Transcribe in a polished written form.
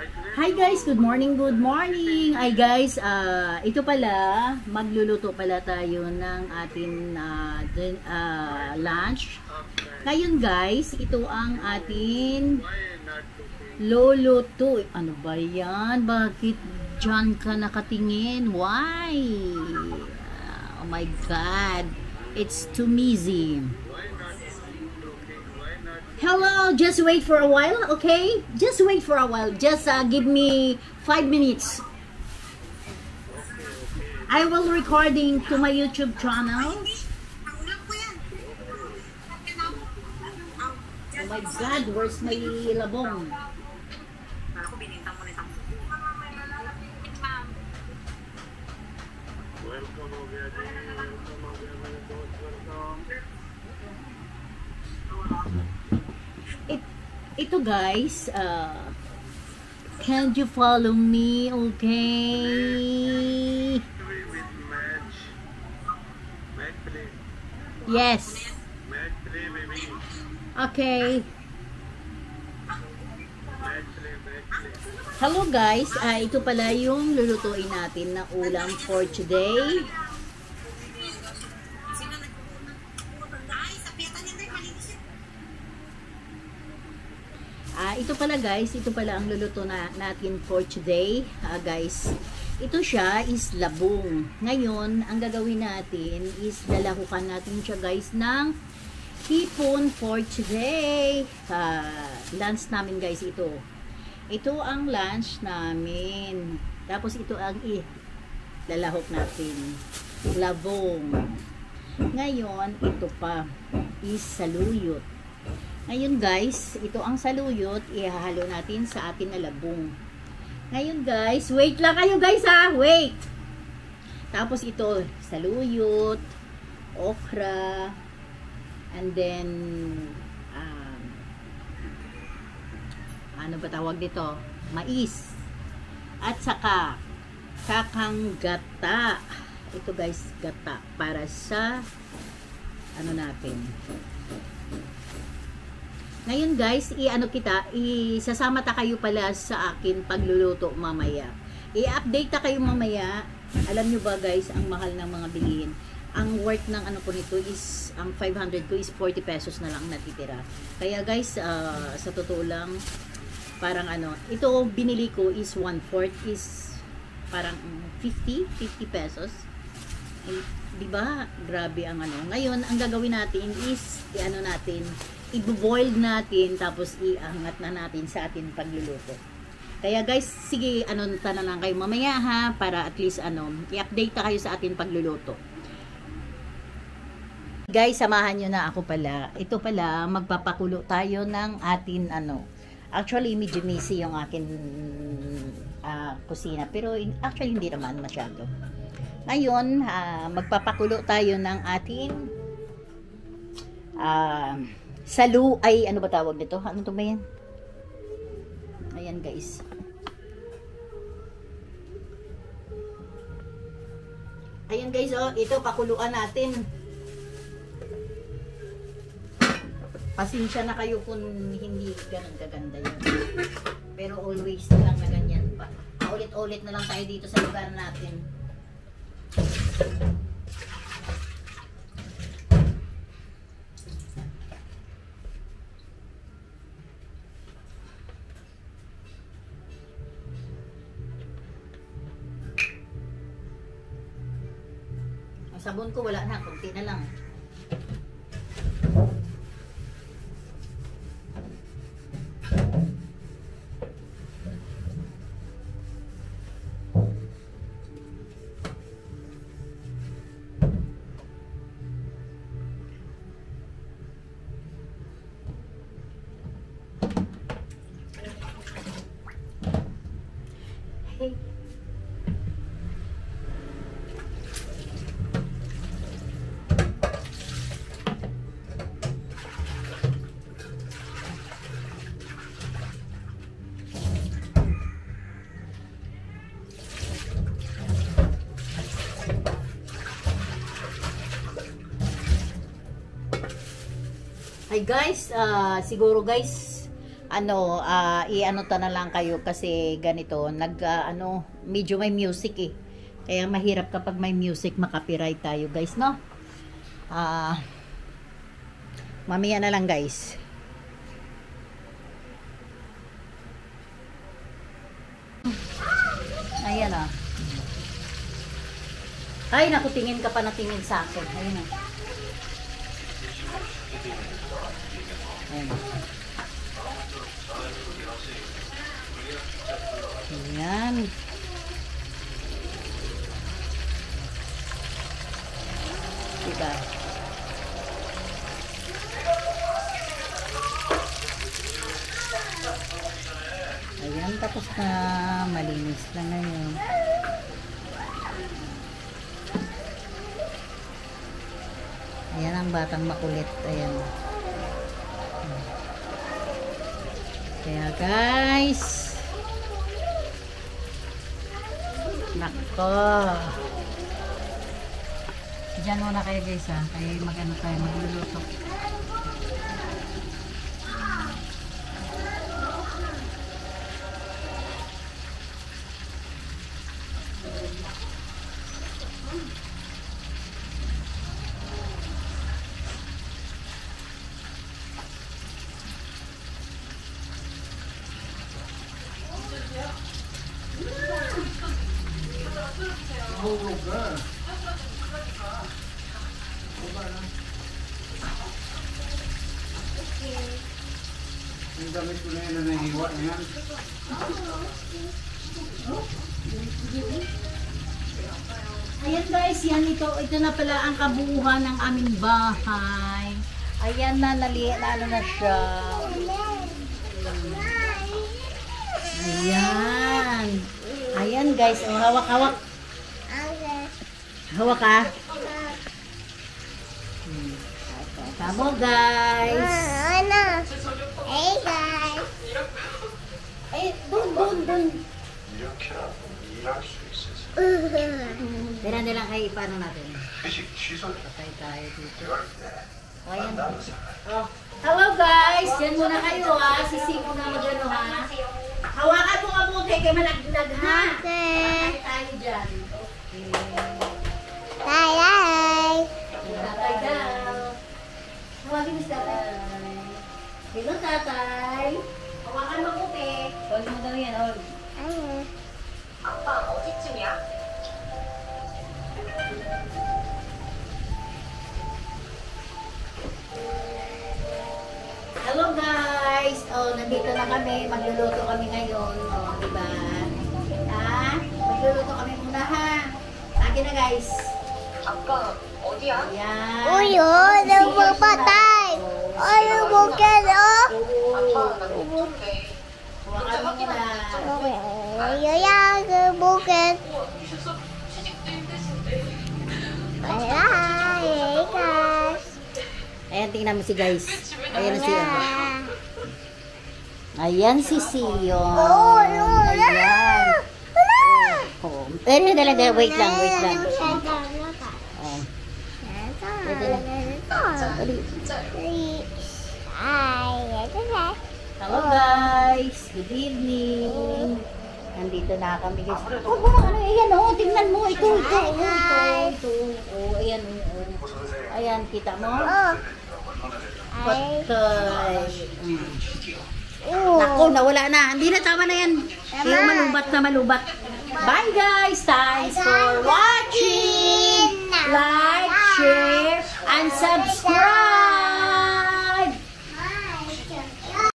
Hi guys, good morning, good morning. Ay guys, ito pala, magluluto pala tayo ng ating lunch. Ngayon guys, ito ang ating luluto. Ano ba yan? Bakit dyan ka nakatingin? Why? Oh my God, it's too easy. Hello, just wait for a while, okay? Just wait for a while. Just give me 5 minutes. I will recording to my YouTube channel. Oh my God, where's my labong? Ito guys, can you follow me, okay? Yes. Okay. Hello guys, ito pala yung lulutuin natin na ulam for today. Ito pala guys, ito pala ang luluto natin for today. Guys, ito siya is labong. Ngayon, ang gagawin natin is lalahukan natin siya guys ng hipon for today. Lunch namin guys ito. Ito ang lunch namin. Tapos ito ang lalahok natin. Labong. Ngayon, ito pa is saluyot. Ngayon guys, ito ang saluyot, ihahalo natin sa atin na labong. Ngayon guys, wait lang kayo guys ha, wait! Tapos ito, saluyot, okra, and then, ano ba tawag dito? Mais. At saka, kakang gata. Ito guys, gata, para sa, ano natin, ngayon guys, isasama ta kayo pala sa akin pagluluto mamaya. I-update ta kayo mamaya. Alam nyo ba guys, ang mahal ng mga bilihin. Ang worth ng ano ko nito is, ang 500 ko is 40 pesos na lang natitira. Kaya guys, sa totoo lang, parang ano, ito binili ko is 1/4 is parang 50 pesos. Diba? Grabe ang ano. Ngayon, ang gagawin natin is, i-boil natin, tapos iangat na natin sa ating pagluluto. Kaya guys, sige, tanan lang kayo mamaya ha, para at least i-update kayo sa ating pagluluto. Guys, samahan nyo na ako pala. Ito pala, magpapakulo tayo ng ating actually, medyo messy yung akin kusina, pero actually hindi naman masyado. Ngayon, magpapakulo tayo ng ating ano ba tawag nito? Ano to ba yan? Ayan guys. Ayan guys, oh, ito pakuluan natin. Pasensya na kayo kung hindi ganun kaganda yun. Pero always na lang na ganyan pa. Ulit-ulit na lang tayo dito sa lugar natin. Ang sabon ko wala na, kunti na lang. Hey. Hi guys, siguro guys i-ano ta na lang kayo kasi ganito, medyo may music eh. Kaya mahirap kapag may music, makapiright tayo guys, no? Mamaya na lang guys. Ayan ah. Ay, naku, tingin ka pa na tingin sa akin. Ayan ah. Ayan. Ayan. Diba? Ayan, tapos na. Malinis lang ngayon. Ayan ang batang makulit. Ayan. Kaya guys, nako, dyan muna kayo guys ha, kaya magano tayo, magluluto. Yung damit ko na yun na nahiwa na yan. Ayan guys, yan ito na pala ang kabuuan ng aming bahay. Ayan na, ano na siya. Ayan. Ayan guys, oh, hawak. Hawak ka. Tamo guys. Hey guys. Ay, dun. Dala lang kayo, paano natin? Patay tayo dito. O, ayan. Oh. Hello guys, yan muna kayo ha. Sising ko na magano ha. Hawakan mo ka muna kay malaglag ha. Okay. Tayo dyan. Okay. Bye. Tatay daw. Hawagin mo si tatay. Hello tatay. Hawakan mo po pe. Huwag mo daw yan. 아빠 어디쯤이야? Hello guys! Oh, nandito na kami. Magluluto kami ngayon. Oh, diba? Ha? Magluluto kami muna ha. Akin na guys. 아빠 어디야? Ayan. Uyo, nagpapatay. Ano mo ka no? 아빠 나 걱정돼. Hawakan mo muna. Uyo yan, bukit. 취직도 힘드신데. Bye guys. Ayan, tingnan mo si guys. Ayan na siya. Ayan si Sion. Ayan. Oh. Dala. Wait lang. Oh. Hello guys. Good evening. Nandito na kami guys. Ayan oh, tingnan mo. Ito. Oh, ayan. Ayan, kita mo? Patay. Naku, nawala na. Hindi na, tama na yan. Yung malubat. Bye guys. Thanks for watching. Like, share, and subscribe.